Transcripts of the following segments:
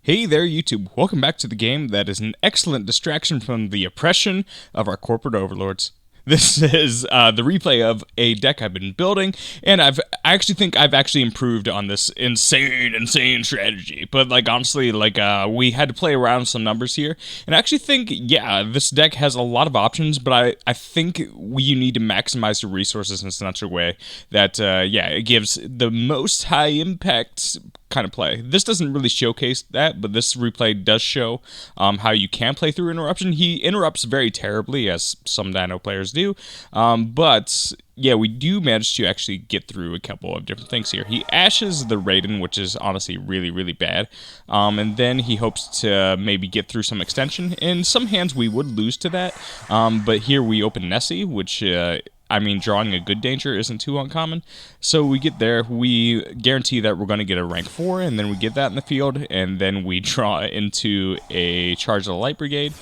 Hey there, YouTube. Welcome back to the game that is an excellent distraction from the oppression of our corporate overlords. This is the replay of a deck I've been building, and I actually think I've actually improved on this insane strategy. But honestly, we had to play around with some numbers here, and I actually think, yeah, this deck has a lot of options. But I think you need to maximize your resources in such a way that yeah, it gives the most high impact kind of play. This doesn't really showcase that, but this replay does show how you can play through interruption. He interrupts very terribly, as some Dino players do, but yeah, we do manage to actually get through a couple of different things here. He ashes the Raiden, which is honestly really bad, and then he hopes to maybe get through some extension. In some hands, we would lose to that, but here we open Nessie, which I mean, drawing a good danger isn't too uncommon. So we get there, we guarantee that we're going to get a rank 4, and then we get that in the field, and then we draw into a Charge of the Light Brigade.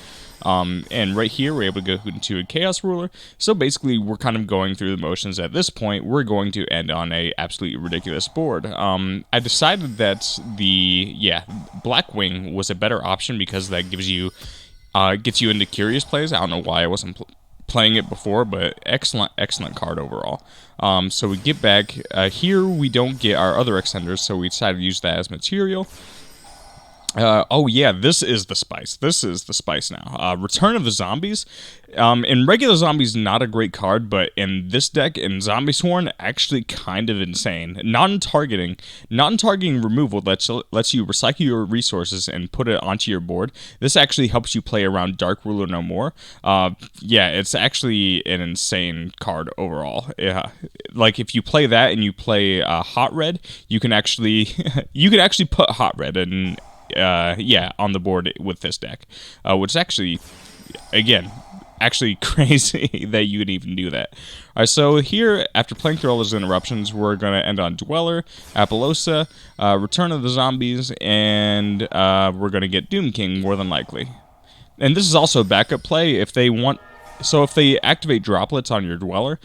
And right here, we're able to go into a Chaos Ruler. So basically, we're kind of going through the motions. At this point, we're going to end on a absolutely ridiculous board. I decided that the Blackwing was a better option because that gives you gets you into curious plays. I don't know why I wasn't playing it before, but excellent card overall. So we get back here. We don't get our other extenders, so we decided to use that as material. Oh yeah, this is the spice. This is the spice now. Return of the Zombies. In regular Zombies, not a great card, but in this deck, in ZOMBIESWORN, actually kind of insane. Non-targeting removal lets you recycle your resources and put it onto your board. This actually helps you play around Dark Ruler no more. Yeah, it's actually an insane card overall. Yeah, like if you play that and you play Hot Red, you can actually put Hot Red in. Yeah, on the board with this deck, which is actually, again, crazy that you would even do that. Alright, so here, after playing through all those interruptions, we're going to end on Dweller, Appaloosa, Return of the Zombies, and we're going to get Doom King, more than likely. And this is also a backup play if they want. So if they activate droplets on your Dweller,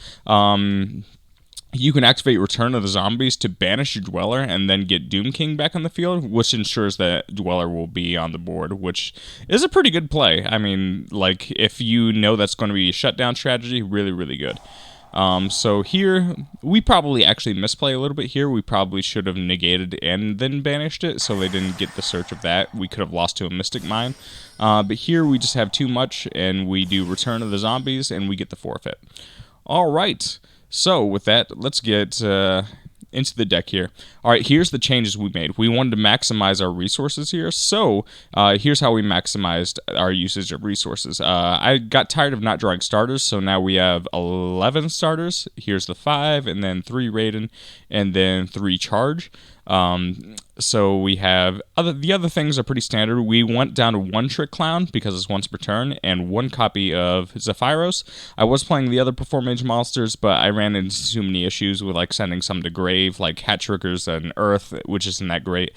you can activate Return of the Zombies to banish your Dweller and then get Doom King back on the field, which ensures that Dweller will be on the board, which is a pretty good play. I mean, like, if you know that's going to be a shutdown strategy, really good. So here, we probably actually misplay a little bit here. We probably should have negated and then banished it, so they didn't get the search of that. We could have lost to a Mystic Mine. But here, we just have too much, and we do Return of the Zombies, and we get the forfeit. All right. So, with that, let's get into the deck here. Alright, here's the changes we made. We wanted to maximize our resources here, so here's how we maximized our usage of resources. I got tired of not drawing starters, so now we have 11 starters. Here's the 5, and then 3 Raiden, and then 3 Charge. So we have the other things are pretty standard. We went down to 1 Trick Clown because it's once per turn, and 1 copy of Zephyros. I was playing the other Performance monsters, but I ran into too many issues with sending some to grave, like Hat Triggers and Earth, which isn't that great.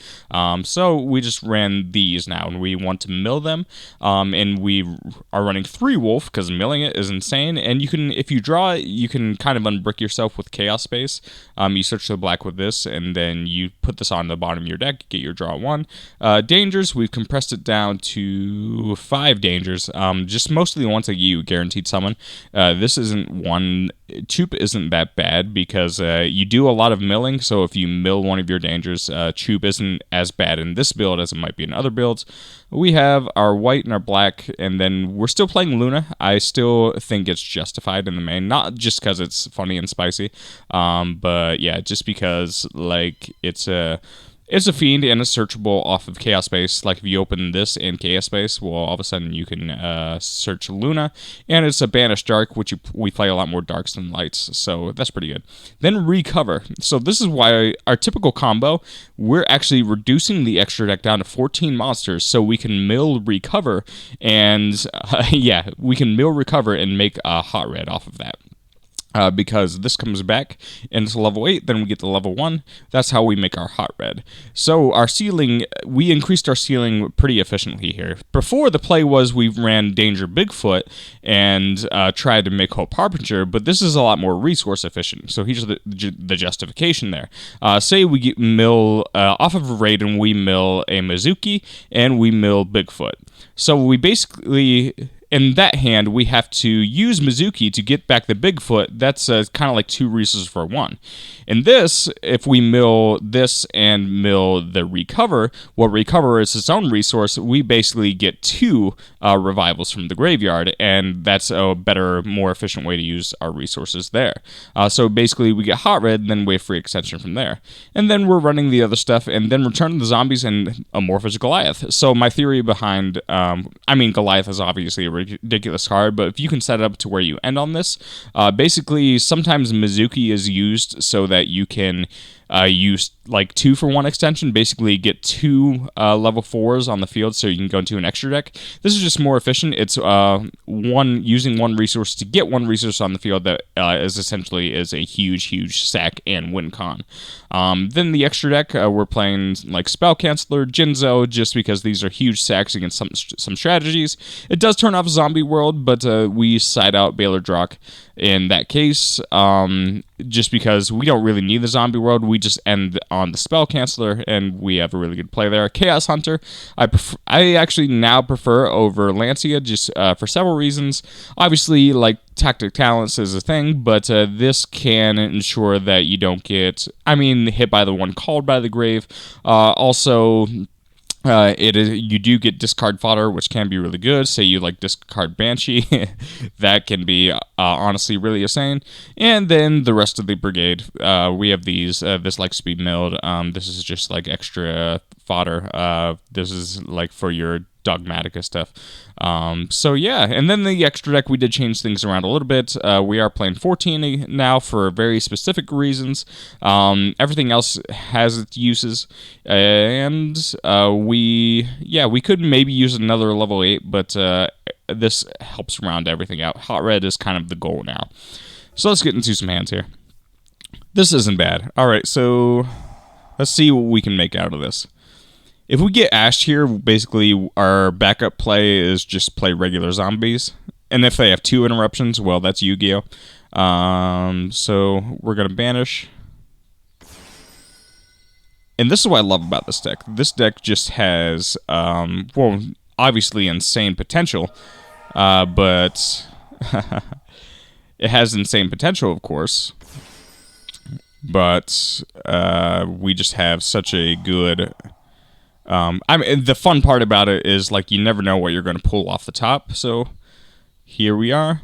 So we just ran these now, and we want to mill them. And we are running 3 Wolf because milling it is insane. And you can, if you draw it, you can kind of unbrick yourself with Chaos Space. You search the black with this, and then you put this on the bottom of your deck, get your draw 1. Dangers, we've compressed it down to 5 dangers, just mostly the ones that you guaranteed summon. This isn't one. Choop isn't that bad because you do a lot of milling, so if you mill one of your dangers, Choop isn't as bad in this build as it might be in other builds. We have our white and our black, and then we're still playing Luna. I still think it's justified in the main, not just because it's funny and spicy, but yeah, just because it's a fiend and it's searchable off of Chaos Space. Like if you open this in Chaos Space, well, all of a sudden you can search Luna, and it's a banished dark, which we play a lot more darks than lights, so that's pretty good. Then recover. So this is why our typical combo, we're actually reducing the extra deck down to 14 monsters, so we can mill recover, and yeah, we can mill recover and make a hot red off of that. because this comes back and it's level 8, then we get to level 1. That's how we make our hot red. So our ceiling, we increased our ceiling pretty efficiently here. Before, the play was we ran Danger Bigfoot and tried to make Hope Harbinger, but this is a lot more resource efficient. So here's the justification there. Say we get mill, off of a raid, and we mill a Mizuki and we mill Bigfoot. So we basically, in that hand, we have to use Mizuki to get back the Bigfoot. That's kind of like 2 resources for 1. In this, if we mill this and mill the Recover, well, Recover is its own resource. We basically get 2 revivals from the graveyard, and that's a better, more efficient way to use our resources there. So basically, we get Hot Red, then Wave Free Extension from there. And then we're running the other stuff, and then Return to the Zombies and Amorphous Goliath. So my theory behind, Goliath is obviously a ridiculous card, but if you can set it up to where you end on this, basically sometimes Mizuki is used so that you can use like 2 for 1 extension, basically get 2 level 4s on the field so you can go into an extra deck. This is just more efficient. It's using 1 resource to get 1 resource on the field that is essentially a huge sack and win con. Then the extra deck, we're playing like Spell Canceller, Jinzo, just because these are huge sacks against some strategies. It does turn off Zombie World, but we side out Baylor Drock in that case, just because we don't really need the Zombie World. We just end on the Spell Canceller, and we have a really good play there. Chaos Hunter, I actually now prefer over Lancia, just for several reasons. Obviously, like, Tactic Talents is a thing, but this can ensure that you don't get, hit by the one called by the grave. Also, you do get discard fodder, which can be really good. Say you like discard Banshee, that can be honestly really insane. And then the rest of the brigade, we have these. This likes to be milled. This is just like extra fodder. This is like for your Dogmatica stuff. So yeah, and then the extra deck, we did change things around a little bit. We are playing 14 now for very specific reasons. Everything else has its uses, and we could maybe use another level 8, but this helps round everything out. Hot Red is kind of the goal now. So let's get into some hands here. This isn't bad. All right, so let's see what we can make out of this. If we get Ashed here, basically our backup play is just play regular zombies. And if they have 2 interruptions, well, that's Yu-Gi-Oh! So we're going to banish. And this is what I love about this deck. This deck just has, obviously insane potential. But it has insane potential, of course. But we just have such a good... the fun part about it is, like, you never know what you're going to pull off the top. So here we are.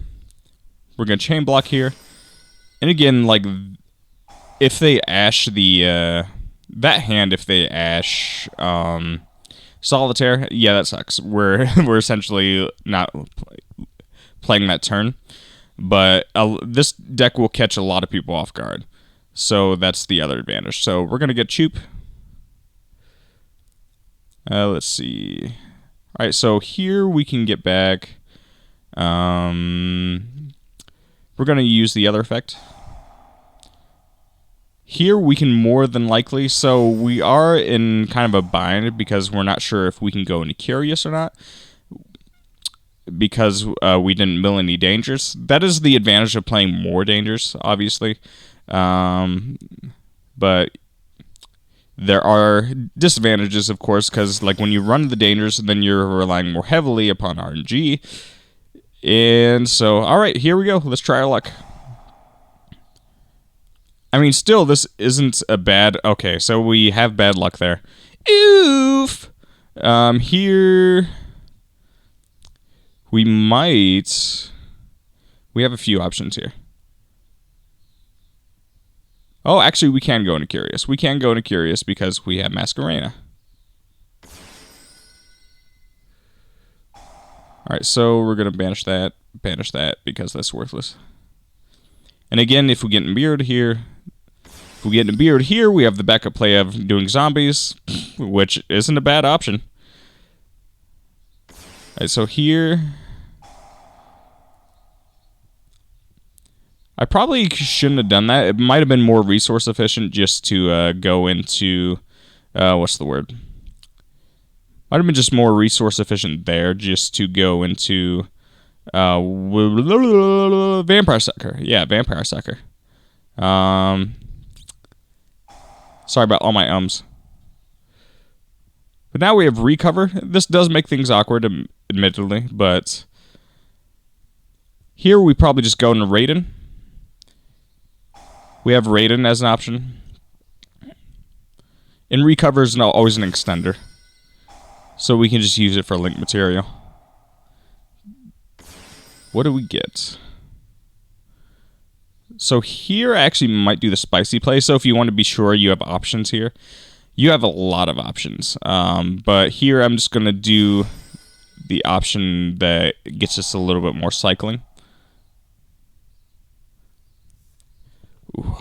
We're going to chain block here. And again, like, if they ash the that hand, if they ash Solitaire, yeah, that sucks. We're essentially not playing that turn. But this deck will catch a lot of people off guard. So that's the other advantage. So we're going to get Choop. Let's see. All right, so here we can get back. We're going to use the other effect. Here we can more than likely, so we are in kind of a bind because we're not sure if we can go into Curious or not, because we didn't mill any dangers. That is the advantage of playing more dangers, obviously. But there are disadvantages, of course, because like when you run the dangers, then you're relying more heavily upon RNG. And so, all right, here we go. Let's try our luck. Still, this isn't a bad... Okay, so we have bad luck there. Oof! Here... We might... We have a few options here. Oh, actually, we can go into Curious. We can go into Curious because we have Masquerena. Alright, so we're going to banish that, because that's worthless. And again, if we get Imbued here, we have the backup play of doing zombies, which isn't a bad option. Alright, so here... I probably shouldn't have done that. It might have been more resource efficient just to go into... what's the word? Might have been just more resource efficient there just to go into... Vampire Sucker. Yeah, Vampire Sucker. Sorry about all my ums. But now we have Recover. This does make things awkward, admittedly, but... Here we probably just go into Raiden. We have Raiden as an option. And Recover is always an extender. So we can just use it for link material. What do we get? So here I actually might do the spicy play. So if you want to be sure you have options here. You have a lot of options. But here I'm just going to do the option that gets us a little bit more cycling. Ooh.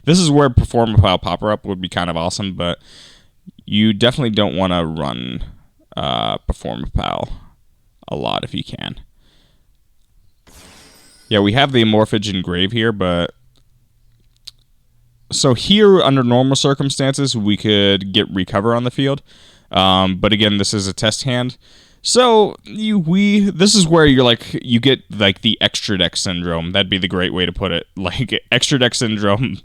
This is where Perform a Pile Popper Up would be kind of awesome, but you definitely don't want to run Perform a Pile a lot if you can. Yeah, we have the Amorphage Engrave here, but... So here, under normal circumstances, we could get Recover on the field. But again, this is a test hand. So this is where you're like you get like the extra deck syndrome. That'd be the great way to put it. Like extra deck syndrome.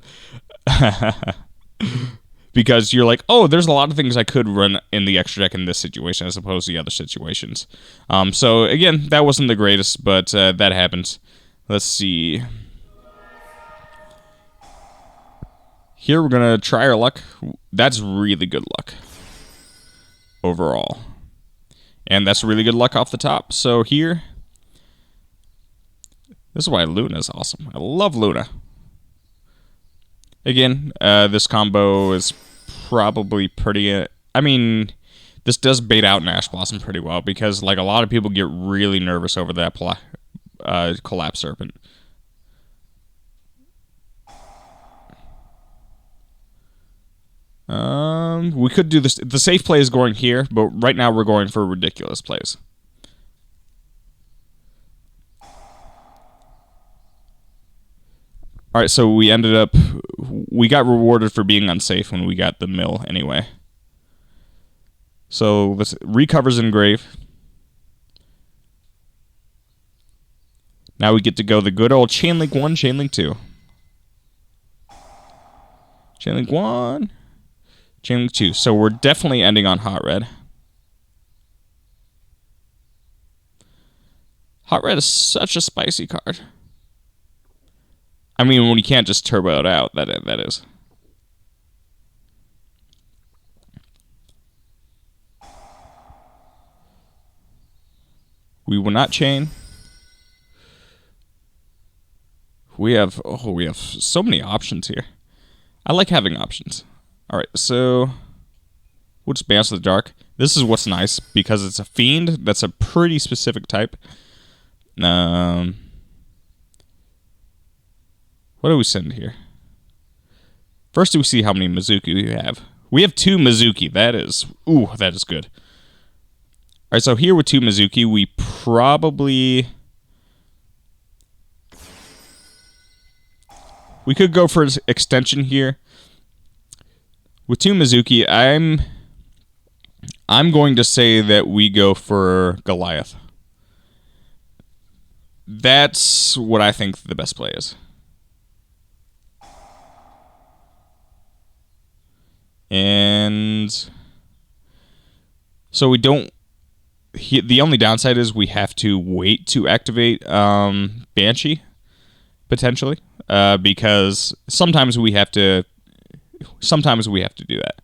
Because you're like, oh, there's a lot of things I could run in the extra deck in this situation as opposed to the other situations. So again, that wasn't the greatest, but that happens. Let's see. Here we're gonna try our luck. That's really good luck overall. And that's really good luck off the top. So here, this is why Luna is awesome. I love Luna. Again, this combo is probably pretty... I mean, this does bait out an Ash Blossom pretty well because like a lot of people get really nervous over that Collapse Serpent. We could do this. The safe play is going here, but right now we're going for ridiculous plays. Alright, so we ended up... We got rewarded for being unsafe when we got the mill anyway. So, let's... Recovers Engrave. Now we get to go the good old Chain Link 1, Chain Link 2. Chain Link 1... Chain Link 2. So we're definitely ending on Hot Red. Hot Red is such a spicy card. I mean, when you can't just turbo it out, that is. We will not chain. We have so many options here. I like having options. Alright, so we'll just bounce to the dark. This is what's nice, because it's a fiend. That's a pretty specific type. What do we send here? First, do we see how many Mizuki we have? We have 2 Mizuki. That is good. Alright, so here with 2 Mizuki, we probably... We could go for extension here. With 2 Mizuki, I'm going to say that we go for Goliath. That's what I think the best play is. And so we don't... The only downside is we have to wait to activate Banshee, potentially, because sometimes we have to do that.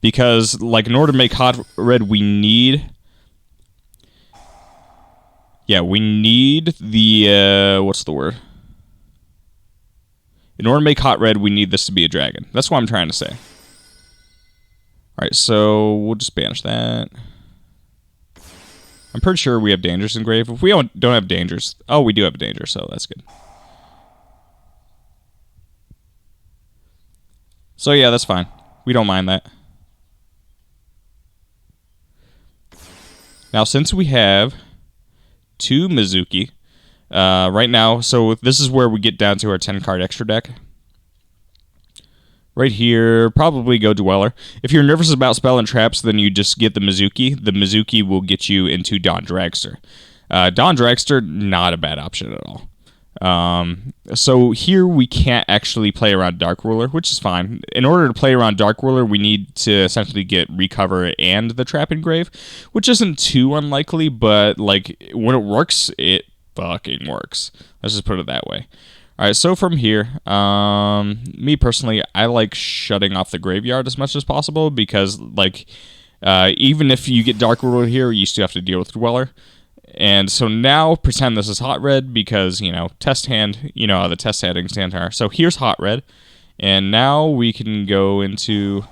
Because, like, in order to make Hot Red, we need... Yeah, we need the... what's the word? In order to make Hot Red, we need this to be a dragon. That's what I'm trying to say. Alright, so we'll just banish that. I'm pretty sure we have Dangerous Engrave. If we don't have Dangers... Oh, we do have a Danger, so that's good. So yeah, that's fine. We don't mind that. Now, since we have 2 Mizuki, right now. So this is where we get down to our 10-card extra deck. Right here, probably go Dweller. If you're nervous about spell and traps, then you just get the Mizuki. The Mizuki will get you into Dawn Dragster. Dawn Dragster, not a bad option at all. So here we can't actually play around Dark Ruler, which is fine. In order to play around Dark Ruler, we need to essentially get Recover and the Trap Engrave, which isn't too unlikely, but like when it works, it fucking works. Let's just put it that way. All right, so from here, me personally, I like shutting off the graveyard as much as possible because, like, even if you get Dark Ruler here, you still have to deal with Dweller. And so now, pretend this is Hot Red because, you know, test hand, you know how the test handings are. So here's Hot Red, and now we can go into...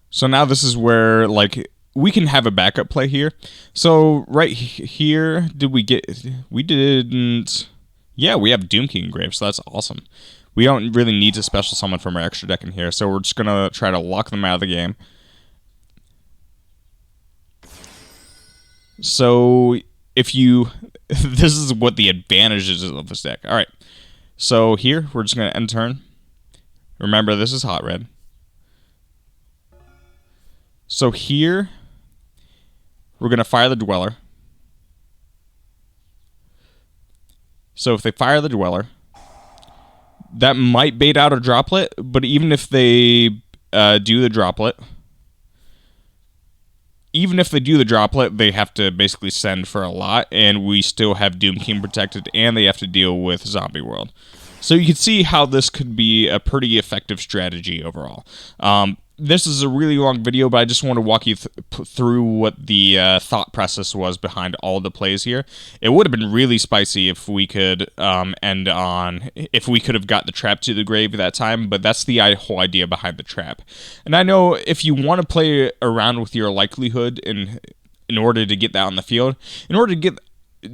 So now this is where, like... we can have a backup play here. So right here, we didn't... Yeah, we have Doom King Engrave, so that's awesome. We don't really need to special summon from our extra deck in here, so we're just going to try to lock them out of the game. So if you... this is what the advantages of this deck. Alright, so here, we're just going to end turn. Remember, this is Hot Red. So here... we're going to fire the Dweller. So if they fire the Dweller, that might bait out a Droplet, but even if they do the Droplet, they have to basically send for a lot, and we still have Doom King protected, and they have to deal with Zombie World. So you can see how this could be a pretty effective strategy overall. This is a really long video, but I just want to walk you through what the thought process was behind all the plays here. It would have been really spicy if we could if we could have got the trap to the grave at that time, but that's the whole idea behind the trap. And I know if you want to play around with your likelihood in order to get that on the field,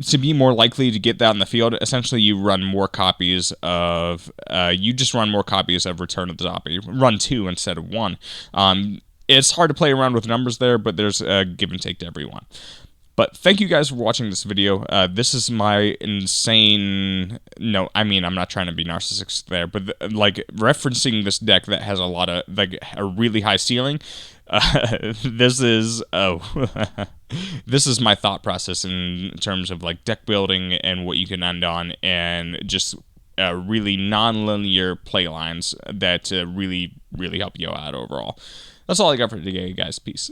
to be more likely to get that on the field, essentially you run more copies of Return of the Zombie. Run 2 instead of 1. It's hard to play around with numbers there, but there's a give and take to everyone. But thank you guys for watching this video. This is my insane... No, I mean, I'm not trying to be narcissistic there, but like referencing this deck that has a lot of, like, a really high ceiling. This is this is my thought process in terms of like deck building and what you can end on, and just really non-linear play lines that really help you out overall. That's all I got for today, guys. Peace.